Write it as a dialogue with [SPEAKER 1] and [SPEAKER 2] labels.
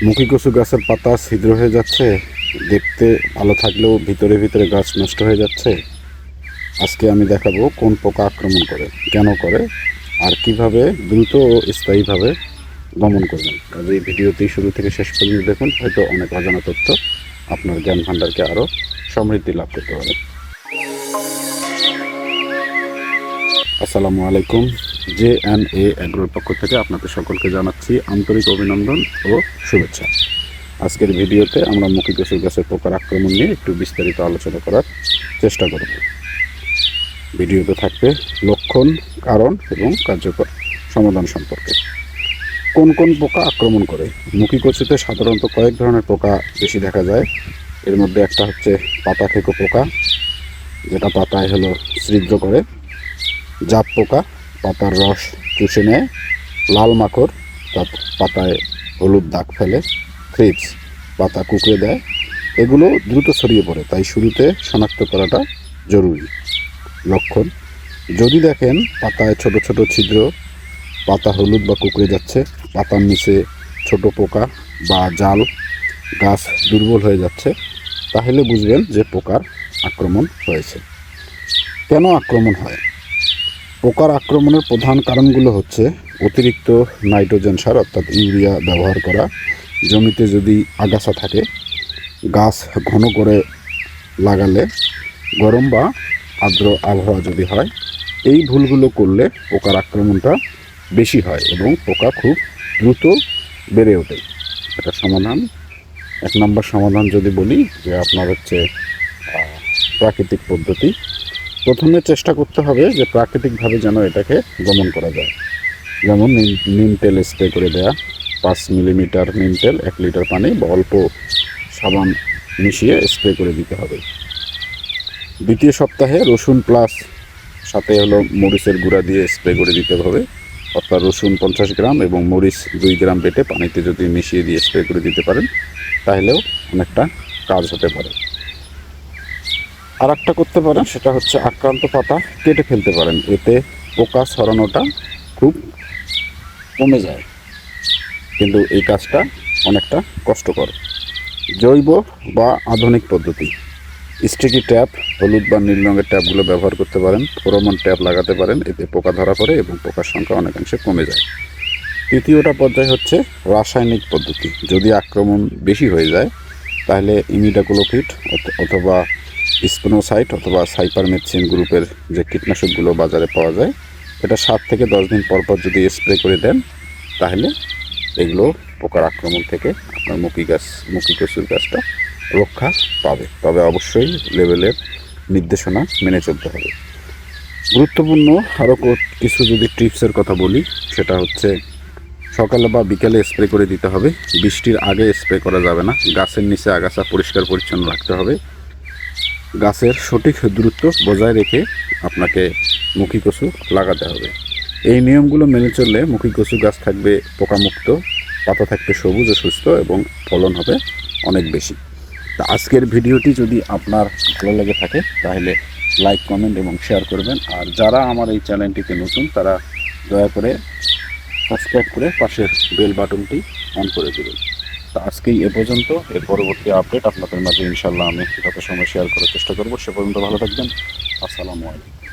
[SPEAKER 1] মুখী কচু গাছের পাতা ছিদ্র হয়ে যাচ্ছে, দেখতে ভালো থাকলেও ভিতরে ভিতরে গাছ নষ্ট হয়ে যাচ্ছে। আজকে আমি দেখাবো কোন পোকা আক্রমণ করে, কেন করে, আর কিভাবে দ্রুত ও স্থায়ীভাবে দমন করবেন। কাজে ভিডিওটি শুরু থেকে শেষ পর্যন্ত দেখুন, হয়তো অনেক অজানা তথ্য আপনার জ্ঞান ভাণ্ডারকে আরও সমৃদ্ধি লাভ করতে পারে। আসসালামু আলাইকুম। JNA এগ্রোর পক্ষ থেকে আপনাদের সকলকে জানাচ্ছি আন্তরিক অভিনন্দন ও শুভেচ্ছা। আজকের ভিডিওতে আমরা মুখী কচু গাছের পোকার আক্রমণ নিয়ে একটু বিস্তারিত আলোচনা করার চেষ্টা করব। ভিডিওতে থাকবে লক্ষণ, কারণ এবং কার্যকর সমাধান সম্পর্কে। কোন কোন পোকা আক্রমণ করে? মুখী কচুতে সাধারণত কয়েক ধরনের পোকা বেশি দেখা যায়। এর মধ্যে একটা হচ্ছে পাতা খেকো পোকা, যেটা পাতায় ছিদ্র করে। জাপ পোকা, পাতার রস চুষে নেয়। লাল মাকড়, পাতায় হলুদ দাগ ফেলে। থ্রিপস, পাতা কুঁকড়ে দেয়। এগুলো দ্রুত ছড়িয়ে পড়ে, তাই শুরুতে শনাক্ত করাটা জরুরি। লক্ষণ: যদি দেখেন পাতায় ছোট ছোট ছিদ্র, পাতা হলুদ বা কুঁকড়ে যাচ্ছে, পাতার নিচে ছোট পোকা বা জাল, গাছ দুর্বল হয়ে যাচ্ছে, তাহলে বুঝবেন যে পোকার আক্রমণ হয়েছে। কেন আক্রমণ হয়? পোকার আক্রমণের প্রধান কারণগুলো হচ্ছে অতিরিক্ত নাইট্রোজেন সার অর্থাৎ ইউরিয়া ব্যবহার করা, জমিতে যদি আগাছা থাকে, গাছ ঘন করে লাগালে, গরম বা আর্দ্র আবহাওয়া যদি হয়, এই ভুলগুলো করলে পোকার আক্রমণটা বেশি হয় এবং পোকা খুব দ্রুত বেড়ে ওঠে। এটা সমাধান। 1 নম্বর সমাধান যদি বলি যে আপনার হচ্ছে প্রাকৃতিক পদ্ধতি। প্রথমে চেষ্টা করতে হবে যে প্রাকৃতিকভাবে যেন এটাকে দমন করা যায়। যেমন নিম তেল স্প্রে করে দেয়া, 5 মিলিমিটার নিম তেল 1 লিটার পানি বা অল্প সাবান মিশিয়ে স্প্রে করে দিতে হবে। দ্বিতীয় সপ্তাহে রসুন প্লাস সাথে মরিচের গুঁড়া দিয়ে স্প্রে করে দিতে হবে। অর্থাৎ রসুন 50 গ্রাম এবং মরিচ 2 গ্রাম বেটে পানিতে যদি মিশিয়ে দিয়ে স্প্রে করে দিতে পারেন, তাহলেও অনেকটা কাজ হতে পারে। আর একটা করতে পারেন, সেটা হচ্ছে আক্রান্ত পাতা কেটে ফেলতে পারেন। এতে পোকা ছড়ানোটা খুব কমে যায়, কিন্তু এই কাজটা অনেকটা কষ্টকর। জৈব বা আধুনিক পদ্ধতি: স্টিকি ট্যাপ, হলুদ বা নীল রঙের ট্যাপগুলো ব্যবহার করতে পারেন। ফেরোমন ট্যাপ লাগাতে পারেন, এতে পোকা ধরা পড়ে এবং পোকার সংখ্যা অনেকাংশে কমে যায়। তৃতীয়টা পর্যায় হচ্ছে রাসায়নিক পদ্ধতি। যদি আক্রমণ বেশি হয়ে যায়, তাহলে ইমিডাক্লোপিড অথবা স্পিনোসাইট অথবা সাইপারমেথ্রিন গ্রুপের যে কীটনাশকগুলো বাজারে পাওয়া যায়, এটা 7 থেকে 10 দিন পর পর যদি স্প্রে করে দেন, তাহলে এগুলো পোকার আক্রমণ থেকে আপনার মুখী কচুর গাছটা রক্ষা পাবে। তবে অবশ্যই লেভেলের নির্দেশনা মেনে চলতে হবে। গুরুত্বপূর্ণ আরও কিছু যদি টিপসের কথা বলি, সেটা হচ্ছে সকালে বা বিকেলে স্প্রে করে দিতে হবে। বৃষ্টির আগে স্প্রে করা যাবে না। গাছের নিচে আগাছা পরিষ্কার পরিচ্ছন্ন রাখতে হবে। গাছের সঠিক দূরত্ব বজায় রেখে আপনাকে মুখী কচু লাগাতে হবে। এই নিয়মগুলো মেনে চললে মুখী কচু গাছ থাকবে পোকামুক্ত, পাতা থাকবে সবুজ ও সুস্থ এবং ফলন হবে অনেক বেশি। তা আজকের ভিডিওটি যদি আপনার ভালো লেগে থাকে, তাহলে লাইক, কমেন্ট এবং শেয়ার করবেন। আর যারা আমার এই চ্যানেলটিতে নতুন, তারা দয়া করে সাবস্ক্রাইব করে পাশের বেল বাটনটি অন করে দেবেন। তো আজকেই এ পর্যন্ত। এর পরবর্তী আপডেট আপনাদের মাঝে ইনশাল্লাহ আমি যত সময় শেয়ার করার চেষ্টা করব। সে পর্যন্ত ভালো থাকবেন। আসসালামু আলাইকুম।